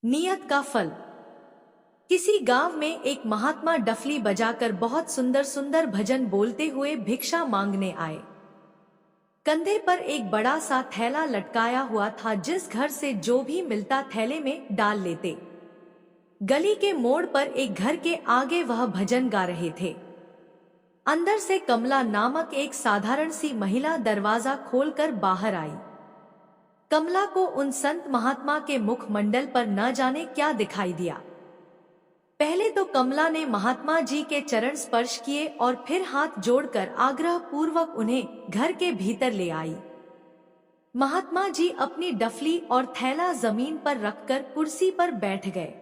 नियत का फल। किसी गांव में एक महात्मा डफली बजाकर बहुत सुंदर सुंदर भजन बोलते हुए भिक्षा मांगने आए। कंधे पर एक बड़ा सा थैला लटकाया हुआ था, जिस घर से जो भी मिलता थैले में डाल लेते। गली के मोड़ पर एक घर के आगे वह भजन गा रहे थे। अंदर से कमला नामक एक साधारण सी महिला दरवाजा खोलकर बाहर आई। कमला को उन संत महात्मा के मुखमंडल पर न जाने क्या दिखाई दिया। पहले तो कमला ने महात्मा जी के चरण स्पर्श किए और फिर हाथ जोड़कर आग्रह पूर्वक उन्हें घर के भीतर ले आई। महात्मा जी अपनी डफली और थैला जमीन पर रखकर कुर्सी पर बैठ गए।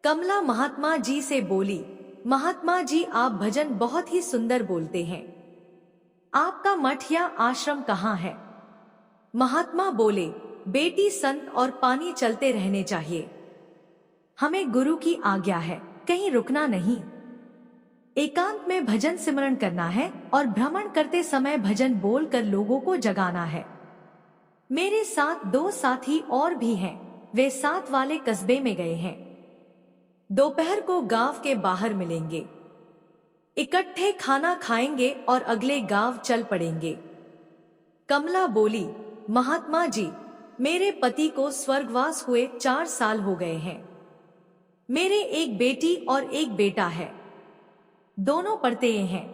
कमला महात्मा जी से बोली, महात्मा जी, आप भजन बहुत ही सुंदर बोलते हैं। आपका मठ या आश्रम कहाँ है? महात्मा बोले, बेटी, संत और पानी चलते रहने चाहिए। हमें गुरु की आज्ञा है, कहीं रुकना नहीं। एकांत में भजन सिमरन करना है और भ्रमण करते समय भजन बोलकर लोगों को जगाना है। मेरे साथ 2 साथी और भी हैं, वे साथ वाले कस्बे में गए हैं। दोपहर को गांव के बाहर मिलेंगे, इकट्ठे खाना खाएंगे और अगले गांव चल पड़ेंगे। कमला बोली, महात्मा जी, मेरे पति को स्वर्गवास हुए 4 साल हो गए हैं। मेरे एक बेटी और एक बेटा है, दोनों पढ़ते हैं।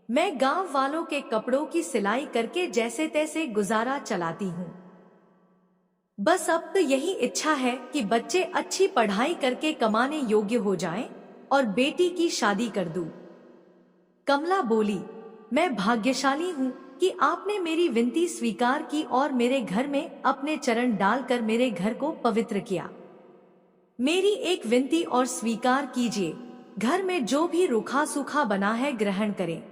मैं गांव वालों के कपड़ों की सिलाई करके जैसे तैसे गुजारा चलाती हूँ। बस अब तो यही इच्छा है कि बच्चे अच्छी पढ़ाई करके कमाने योग्य हो जाएं और बेटी की शादी कर दूं। कमला बोली, मैं भाग्यशाली हूँ कि आपने मेरी विनती स्वीकार की और मेरे घर में अपने चरण डालकर मेरे घर को पवित्र किया। मेरी एक विनती और स्वीकार कीजिए, घर में जो भी रूखा सूखा बना है ग्रहण करें।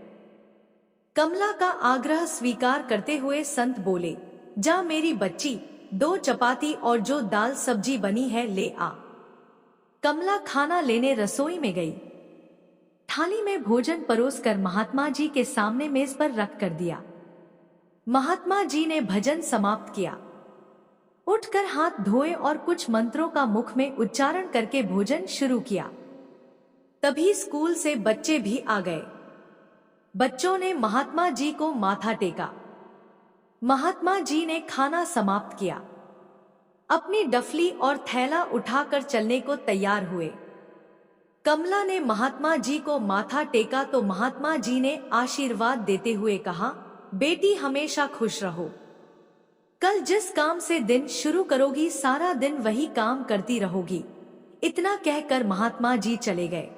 कमला का आग्रह स्वीकार करते हुए संत बोले, जा मेरी बच्ची, 2 चपाती और जो दाल सब्जी बनी है ले आ। कमला खाना लेने रसोई में गई। थाली में भोजन परोसकर महात्मा जी के सामने मेज पर रख कर दिया। महात्मा जी ने भजन समाप्त किया, उठकर हाथ धोए और कुछ मंत्रों का मुख में उच्चारण करके भोजन शुरू किया। तभी स्कूल से बच्चे भी आ गए। बच्चों ने महात्मा जी को माथा टेका। महात्मा जी ने खाना समाप्त किया, अपनी डफली और थैला उठाकर चलने को तैयार हुए। कमला ने महात्मा जी को माथा टेका तो महात्मा जी ने आशीर्वाद देते हुए कहा, बेटी हमेशा खुश रहो। कल जिस काम से दिन शुरू करोगी सारा दिन वही काम करती रहोगी। इतना कहकर महात्मा जी चले गए।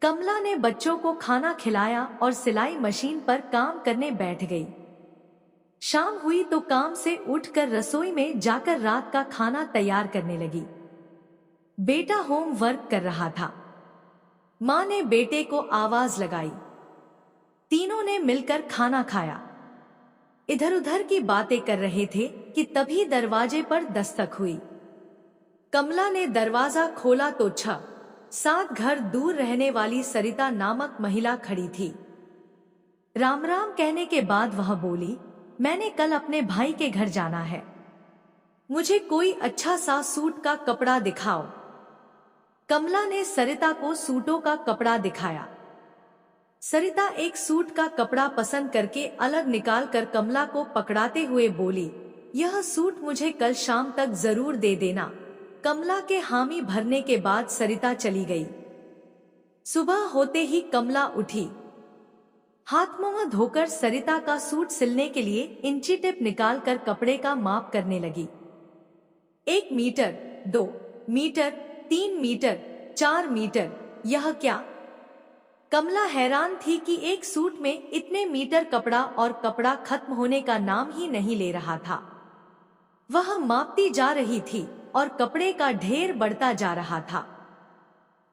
कमला ने बच्चों को खाना खिलाया और सिलाई मशीन पर काम करने बैठ गई। शाम हुई तो काम से उठकर रसोई में जाकर रात का खाना तैयार करने लगी। बेटा होम वर्क कर रहा था। माँ ने बेटे को आवाज लगाई। तीनों ने मिलकर खाना खाया। इधर उधर की बातें कर रहे थे कि तभी दरवाजे पर दस्तक हुई। कमला ने दरवाजा खोला तो 6-7 घर दूर रहने वाली सरिता नामक महिला खड़ी थी। राम राम कहने के बाद वह बोली, मैंने कल अपने भाई के घर जाना है, मुझे कोई अच्छा सा सूट का कपड़ा दिखाओ। कमला ने सरिता को सूटों का कपड़ा दिखाया। सरिता एक सूट का कपड़ा पसंद करके अलग निकाल कर कमला को पकड़ाते हुए बोली, यह सूट मुझे कल शाम तक जरूर दे देना। कमला के हामी भरने के बाद सरिता चली गई। सुबह होते ही कमला उठी, हाथ मुंह धोकर सरिता का सूट सिलने के लिए इंची टिप निकालकर कपड़े का माप करने लगी। 1 मीटर, 2 मीटर, 3 मीटर, 4 मीटर, यह क्या? कमला हैरान थी कि एक सूट में इतने मीटर कपड़ा और कपड़ा खत्म होने का नाम ही नहीं ले रहा था। वह मापती जा रही थी और कपड़े का ढेर बढ़ता जा रहा था।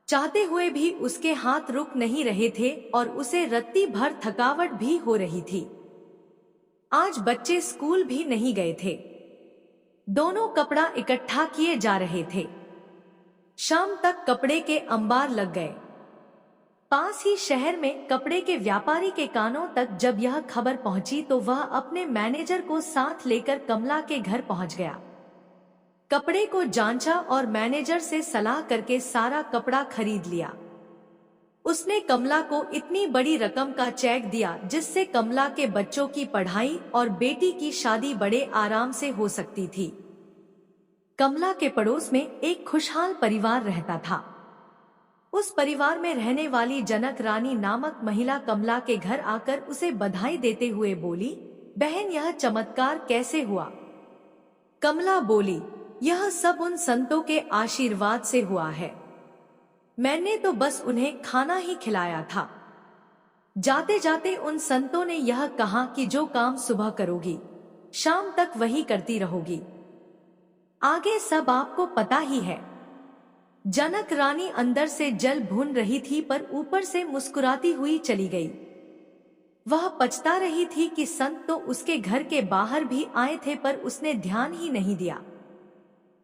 चाहते हुए भी उसके हाथ रुक नहीं रहे थे और उसे रत्ती भर थकावट भी हो रही थी। आज बच्चे स्कूल भी नहीं गए थे। दोनों कपड़ा इकट्ठा किए जा रहे थे। शाम तक कपड़े के अंबार लग गए। पास ही शहर में कपड़े के व्यापारी के कानों तक जब यह खबर पहुंची तो वह अपने मैनेजर को साथ लेकर कमला के घर पहुंच गया। कपड़े को जांचा और मैनेजर से सलाह करके सारा कपड़ा खरीद लिया। उसने कमला को इतनी बड़ी रकम का चेक दिया जिससे कमला के बच्चों की पढ़ाई और बेटी की शादी बड़े आराम से हो सकती थी। कमला के पड़ोस में एक खुशहाल परिवार रहता था। उस परिवार में रहने वाली जनक रानी नामक महिला कमला के घर आकर उसे बधाई देते हुए बोली, बहन यह चमत्कार कैसे हुआ? कमला बोली, यह सब उन संतों के आशीर्वाद से हुआ है। मैंने तो बस उन्हें खाना ही खिलाया था। जाते जाते उन संतों ने यह कहा कि जो काम सुबह करोगी शाम तक वही करती रहोगी। आगे सब आपको पता ही है। जनक रानी अंदर से जल भून रही थी पर ऊपर से मुस्कुराती हुई चली गई। वह पछता रही थी कि संत तो उसके घर के बाहर भी आए थे पर उसने ध्यान ही नहीं दिया।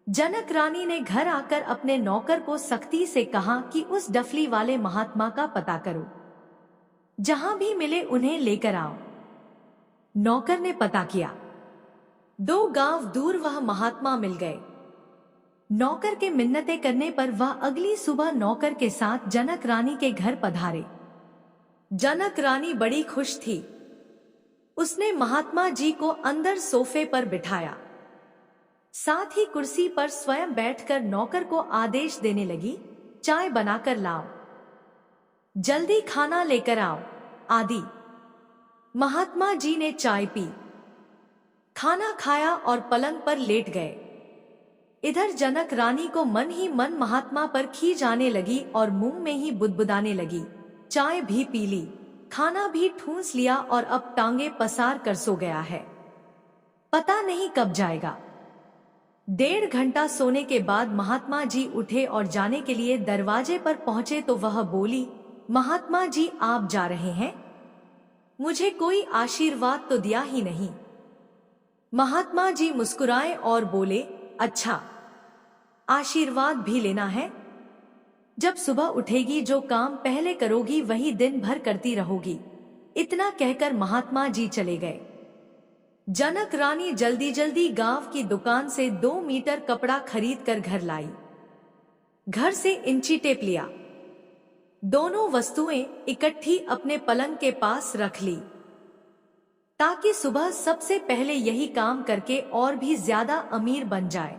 जनक रानी ने घर आकर अपने नौकर को सख्ती से कहा कि उस डफली वाले महात्मा का पता करो, जहां भी मिले उन्हें लेकर आओ। नौकर ने पता किया। 2 गांव दूर वह महात्मा मिल गए। नौकर के मिन्नतें करने पर वह अगली सुबह नौकर के साथ जनक रानी के घर पधारे। जनक रानी बड़ी खुश थी। उसने महात्मा जी को अंदर सोफे पर बिठाया, साथ ही कुर्सी पर स्वयं बैठकर नौकर को आदेश देने लगी, चाय बनाकर लाओ, जल्दी खाना लेकर आओ आदि। महात्मा जी ने चाय पी, खाना खाया और पलंग पर लेट गए। इधर जनक रानी को मन ही मन महात्मा पर खींच आने लगी और मुंह में ही बुदबुदाने लगी। चाय भी पी ली, खाना भी ठूंस लिया और अब टांगे पसार कर सो गया है। पता नहीं कब जाएगा। 1.5 घंटा सोने के बाद महात्मा जी उठे और जाने के लिए दरवाजे पर पहुंचे तो वह बोली, महात्मा जी आप जा रहे हैं? मुझे कोई आशीर्वाद तो दिया ही नहीं। महात्मा जी मुस्कुराए और बोले, अच्छा, आशीर्वाद भी लेना है? जब सुबह उठेगी जो काम पहले करोगी वही दिन भर करती रहोगी। इतना कहकर महात्मा जी चले गए। जनक रानी जल्दी जल्दी गांव की दुकान से 2 मीटर कपड़ा खरीद कर घर लाई। घर से इंची टेप लिया। दोनों वस्तुएं इकट्ठी अपने पलंग के पास रख ली ताकि सुबह सबसे पहले यही काम करके और भी ज्यादा अमीर बन जाए।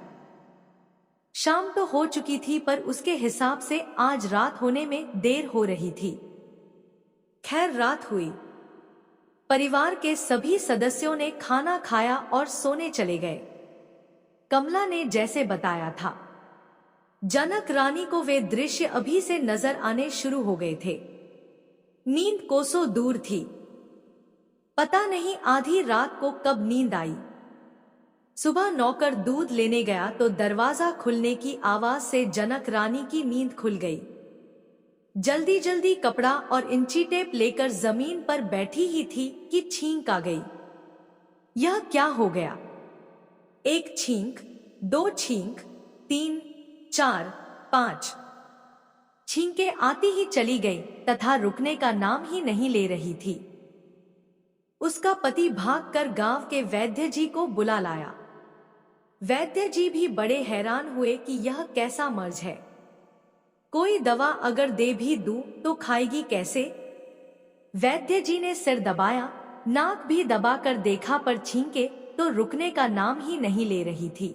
शाम तो हो चुकी थी पर उसके हिसाब से आज रात होने में देर हो रही थी। खैर रात हुई। परिवार के सभी सदस्यों ने खाना खाया और सोने चले गए। कमला ने जैसे बताया था, जनक रानी को वे दृश्य अभी से नजर आने शुरू हो गए थे। नींद कोसों दूर थी। पता नहीं आधी रात को कब नींद आई। सुबह नौकर दूध लेने गया तो दरवाजा खुलने की आवाज से जनक रानी की नींद खुल गई। जल्दी जल्दी कपड़ा और इंची टेप लेकर जमीन पर बैठी ही थी कि छींक आ गई। यह क्या हो गया? 1 छींक, 2 छींक, 3, 4, 5 छींकें आती ही चली गई तथा रुकने का नाम ही नहीं ले रही थी। उसका पति भागकर गांव के वैद्य जी को बुला लाया। वैद्य जी भी बड़े हैरान हुए कि यह कैसा मर्ज है। कोई दवा अगर दे भी दूं तो खाएगी कैसे? वैद्य जी ने सिर दबाया, नाक भी दबाकर देखा पर छींके तो रुकने का नाम ही नहीं ले रही थी।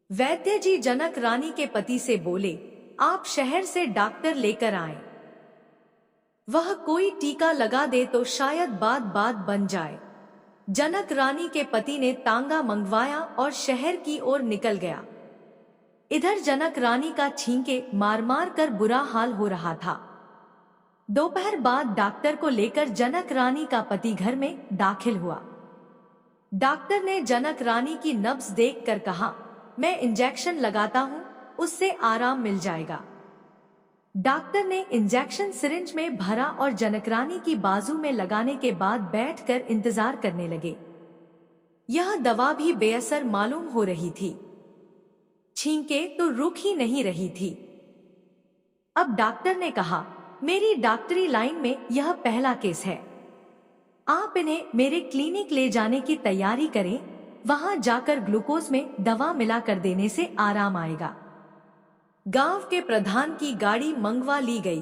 वैद्य जी जनक रानी के पति से बोले, आप शहर से डॉक्टर लेकर आए। वह कोई टीका लगा दे तो शायद बात बन जाए। जनक रानी के पति ने तांगा मंगवाया और शहर की ओर निकल गया। इधर जनक रानी का छींके मार मार कर बुरा हाल हो रहा था। दोपहर बाद डॉक्टर को लेकर जनक रानी का पति घर में दाखिल हुआ। डॉक्टर ने जनक रानी की नब्ज देखकर कहा, मैं इंजेक्शन लगाता हूं, उससे आराम मिल जाएगा। डॉक्टर ने इंजेक्शन सिरिंज में भरा और जनकरानी की बाजू में लगाने के बाद बैठकर इंतजार करने लगे। यह दवा भी बेअसर मालूम हो रही थी। छींके तो रुक ही नहीं रही थी। अब डॉक्टर ने कहा, मेरी डॉक्टरी लाइन में यह पहला केस है। आप इन्हें मेरे क्लिनिक ले जाने की तैयारी करें, वहां जाकर ग्लूकोज में दवा मिला कर देने से आराम आएगा। गांव के प्रधान की गाड़ी मंगवा ली गई।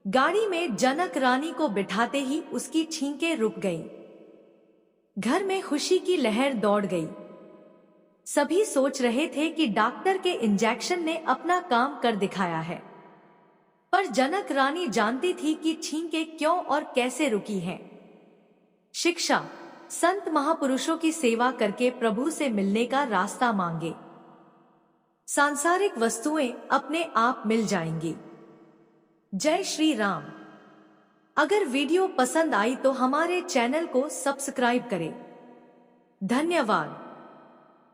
गाड़ी में जनक रानी को बिठाते ही उसकी छींकें रुक गईं। घर में खुशी की लहर दौड़ गई। सभी सोच रहे थे कि डॉक्टर के इंजेक्शन ने अपना काम कर दिखाया है, पर जनक रानी जानती थी कि छींकें क्यों और कैसे रुकी हैं। शिक्षा, संत महापुरुषों की सेवा करके प्रभु से मिलने का रास्ता मांगे। सांसारिक वस्तुएं अपने आप मिल जाएंगी। जय श्री राम। अगर वीडियो पसंद आई तो हमारे चैनल को सब्सक्राइब करें। धन्यवाद।